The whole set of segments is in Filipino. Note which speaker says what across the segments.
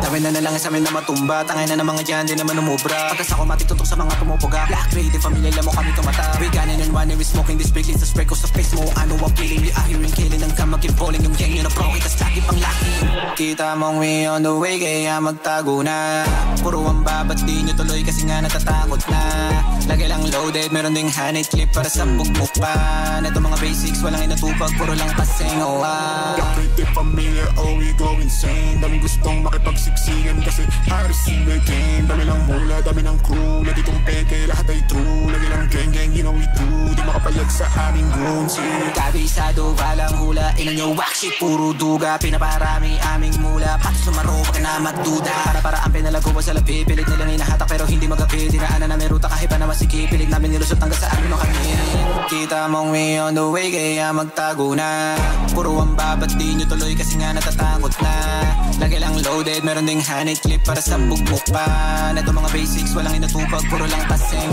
Speaker 1: Dami na lang sa amin na matumba. Tangay na ng mga dyan, di naman umubra. Pagkas ako matitutok sa mga pumupuga. Black Creative, familia mo kami tumata. We got it and one and we smoking this big. Sa spray ko sa face mo. Ano ang feeling, we are hearing killing. Ang kamagin falling yung gang yun na pro. Itas lagi pang laki. Kita mong we on the way, kaya magtago na. Puro ang babat, di nyo tuloy kasi nga natatakot na. Lagi lang loaded, meron ding hand clip para sa bukbukan. Ito mga basics, walang inatupag, puro lang paseng.
Speaker 2: Pretty familiar, oh we go insane. Daming gustong makipagsiksikan kasi Harris in the game. Dami lang mula, dami ng crew. Lagi tong peke, lahat ay true. Lagi lang gang gang, you know we do. Di makapayag sa aming goons.
Speaker 1: Kabisado, walang hula. Ilan nyo whack shit, puro duga. Pinaparami aming mula. Pati sumaro, wag na magduda. Para ang pinalago sa labi. Pilit nilang inahatak pero hindi magapi. Dinaanan na may ruta kahit pa naman sikip. Pilit namin nilusot hanggang sa amin kami. Kita mong we on the way, kaya magtago na. Puro ang babat, di nyo tuloy kasi nga natatakot na. Lagi lang loaded, meron ding hand clip para sa bukbukan. Ito mga basics, walang inatupag, puro lang paseng.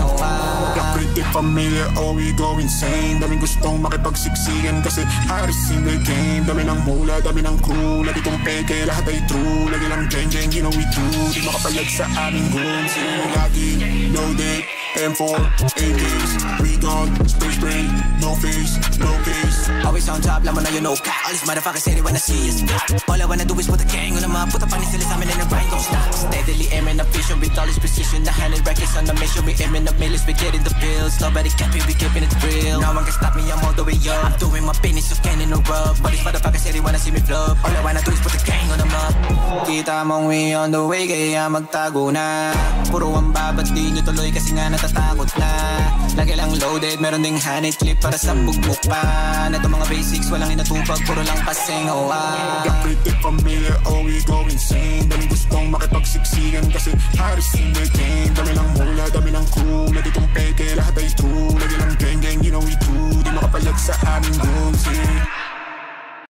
Speaker 2: Pretty familiar, oh we go insane. Daming gustong makipagsiksikan kasi Harris in the game. Dami ng mula, dami ng crew. Lagi tong peke, lahat ay true. Lagi lang gang gang, you know we do. Di makapayag sa aming goons. Lagi loaded, M4, AKs. We gone, spray, no face, no case.
Speaker 1: Always on top, laman na you know cap. All these motherfuckers say they wanna see us. All I wanna do is put the gang on the map. Put the funny silly salmon in the grind, don't stop. Steadily aiming a vision with all his precision. The handle records on the mission. We aiming up millions, we getting the bills. Nobody capping, we keeping it real. No one can stop me, I'm all the way up. I'm doing my business, so can't interrupt. All these motherfuckers say they wanna see me flop. All I wanna do is put the gang on the map. Kita mong we on the way, kaya magtago na. Puro ang babat, di nyo tuloy kasi nga natatakot na. Lagi lang loaded, meron ding hand clip para sa bukbukan. Ito mga basics, walang inatupag, puro lang paseng.
Speaker 2: Pretty familiar, oh we go insane. Daming gustong makipagsiksikan kasi Harris in the game.